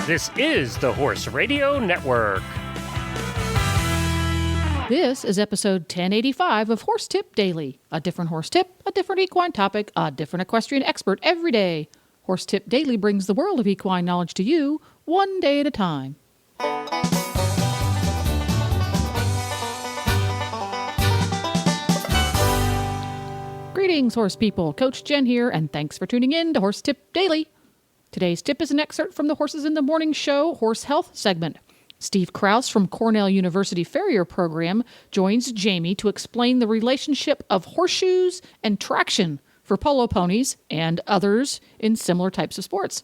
This is the Horse Radio Network. This is episode 1085 of Horse Tip Daily. A different horse tip, a different equine topic, a different equestrian expert every day. Horse Tip Daily brings the world of equine knowledge to you, one day at a time. Greetings, horse people. Coach Jen here, and thanks for tuning in to Horse Tip Daily. Today's tip is an excerpt from the Horses in the Morning Show Horse Health segment. Steve Kraus from Cornell University Farrier Program joins Jamie to explain the relationship of horseshoes and traction for polo ponies and others in similar types of sports.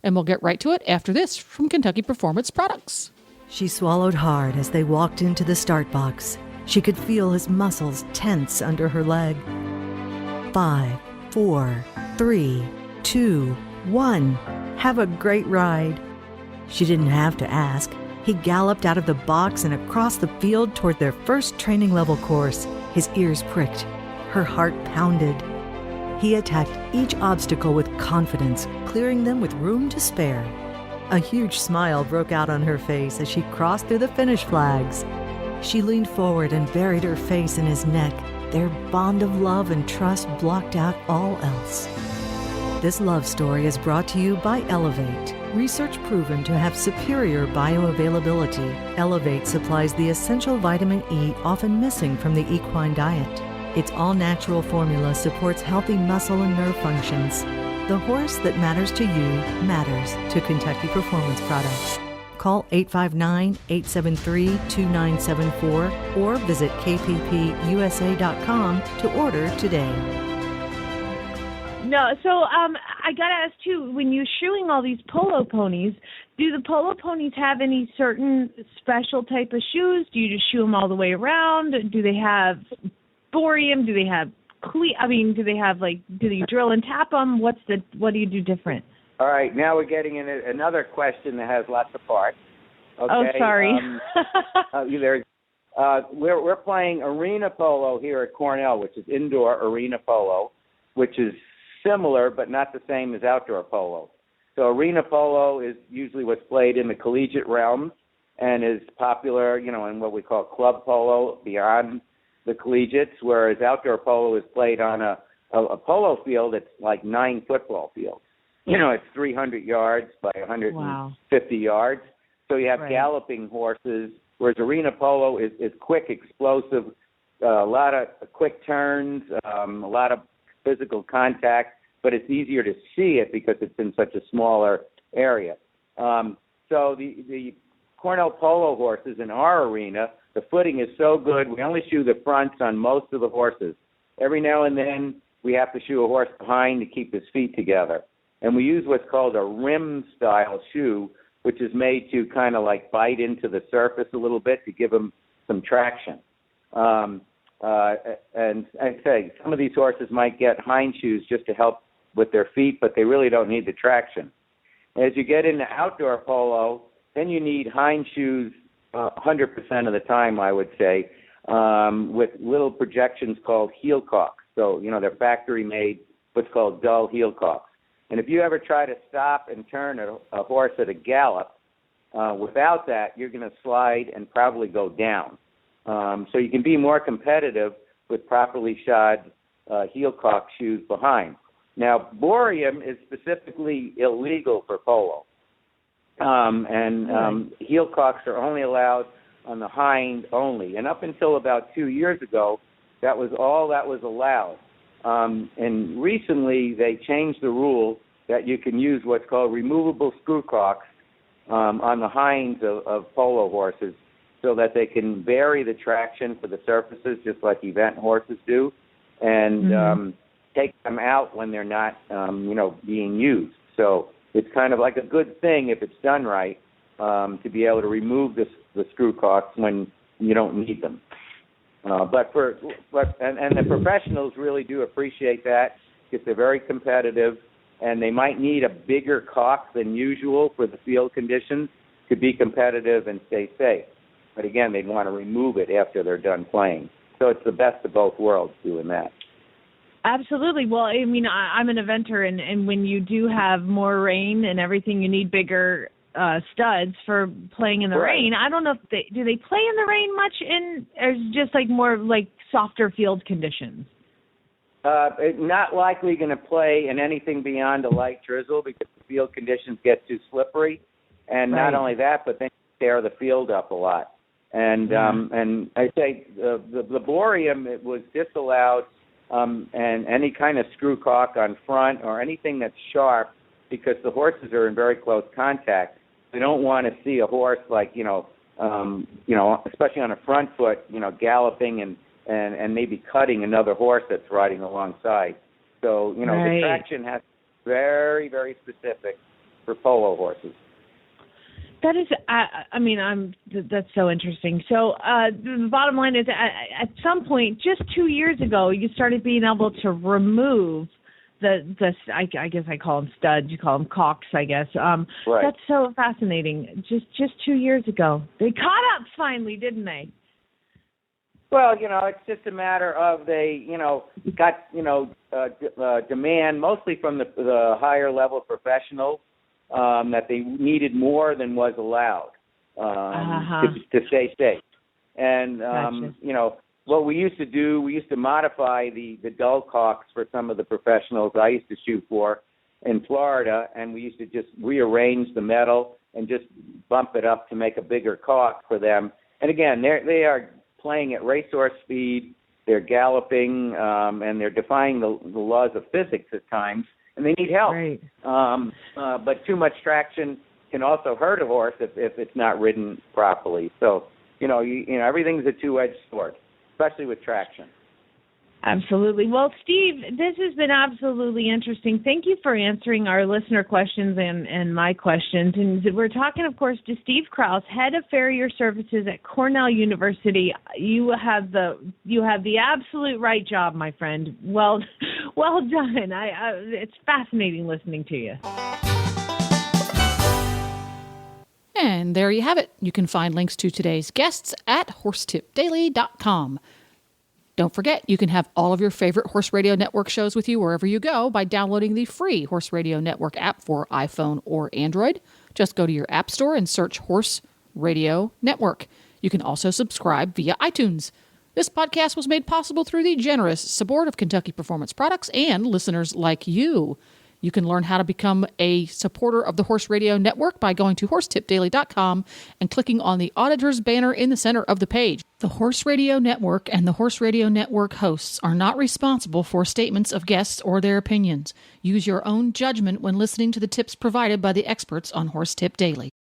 And we'll get right to it after this from Kentucky Performance Products. She swallowed hard as they walked into the start box. She could feel his muscles tense under her leg. 5, 4, 3, 2, 1. Have a great ride. She didn't have to ask. He galloped out of the box and across the field toward their first training level course. His ears pricked. Her heart pounded. He attacked each obstacle with confidence, clearing them with room to spare. A huge smile broke out on her face as she crossed through the finish flags. She leaned forward and buried her face in his neck. Their bond of love and trust blocked out all else. This love story is brought to you by Elevate. Research proven to have superior bioavailability, Elevate supplies the essential vitamin E often missing from the equine diet. Its all-natural formula supports healthy muscle and nerve functions. The horse that matters to you matters to Kentucky Performance Products. Call 859-873-2974 or visit kppusa.com to order today. No, so I got to ask, too, when you're shoeing all these polo ponies, do the polo ponies have any certain special type of shoes? Do you just shoe them all the way around? Do they have borium? Do they have do they have, do you drill and tap them? What do you do different? All right, now we're getting into another question that has lots of parts. Okay, oh, sorry. We're playing arena polo here at Cornell, which is indoor arena polo, which is similar but not the same as outdoor polo. So arena polo is usually what's played in the collegiate realm and is popular, in what we call club polo beyond the collegiates, whereas outdoor polo is played on a polo field that's like 9 football fields. It's 300 yards by 150 yards. So you have galloping horses, whereas arena polo is quick, explosive, a lot of quick turns, a lot of physical contact, but it's easier to see it because it's in such a smaller area. So the Cornell polo horses in our arena, the footing is so good, we only shoe the fronts on most of the horses. Every now and then we have to shoe a horse behind to keep his feet together. And we use what's called a rim-style shoe, which is made to kind of like bite into the surface a little bit to give them some traction. And I'd say some of these horses might get hind shoes just to help with their feet, but they really don't need the traction. As you get into outdoor polo, then you need hind shoes 100% of the time, I would say, with little projections called heel cocks. So, they're factory-made, what's called dull heel cocks. And if you ever try to stop and turn a horse at a gallop, without that, you're going to slide and probably go down. So you can be more competitive with properly shod heel cock shoes behind. Now, borium is specifically illegal for polo. Heel cocks are only allowed on the hind only. And up until about 2 years ago, that was all that was allowed. And recently they changed the rule that you can use what's called removable screw cocks on the hinds of polo horses so that they can vary the traction for the surfaces just like event horses do and take them out when they're not, being used. So it's kind of like a good thing if it's done right to be able to remove the screw cocks when you don't need them. But the professionals really do appreciate that because they're very competitive, and they might need a bigger cock than usual for the field conditions to be competitive and stay safe. But again, they'd want to remove it after they're done playing. So it's the best of both worlds doing that. Absolutely. Well, I mean, I'm an eventer, and when you do have more rain and everything, you need bigger studs for playing in the rain. I don't know if do they play in the rain much or is it just like more like softer field conditions? Not likely going to play in anything beyond a light drizzle because the field conditions get too slippery, and not only that, but they tear the field up a lot. And I say the boreum, it was disallowed, and any kind of screw caulk on front or anything that's sharp, because the horses are in very close contact. They don't want to see a horse like especially on a front foot, galloping and maybe cutting another horse that's riding alongside. So the traction has to be very, very specific for polo horses. That is, that's so interesting. So the bottom line is, at some point, just 2 years ago, you started being able to remove I guess I call them studs, you call them caulks, I guess. Right. That's so fascinating. Just 2 years ago, they caught up finally, didn't they? Well, it's just a matter of they, got demand mostly from the higher level professionals. That they needed more than was allowed to stay safe. And, gotcha. What we used to do, we used to modify the dull caulks for some of the professionals I used to shoot for in Florida, and we used to just rearrange the metal and just bump it up to make a bigger caulk for them. And again, they are playing at racehorse speed, they're galloping, and they're defying the laws of physics at times. And they need help. Right. But too much traction can also hurt a horse if it's not ridden properly. So, everything's a two-edged sword, especially with traction. Absolutely. Well, Steve, this has been absolutely interesting. Thank you for answering our listener questions and my questions. And we're talking, of course, to Steve Kraus, head of farrier services at Cornell University. You have the absolute right job, my friend. Well done. It's fascinating listening to you. And there you have it. You can find links to today's guests at horsetipdaily.com. Don't forget, you can have all of your favorite Horse Radio Network shows with you wherever you go by downloading the free Horse Radio Network app for iPhone or Android. Just go to your app store and search Horse Radio Network. You can also subscribe via iTunes. This podcast was made possible through the generous support of Kentucky Performance Products and listeners like you. You can learn how to become a supporter of the Horse Radio Network by going to horsetipdaily.com and clicking on the auditor's banner in the center of the page. The Horse Radio Network and the Horse Radio Network hosts are not responsible for statements of guests or their opinions. Use your own judgment when listening to the tips provided by the experts on Horse Tip Daily.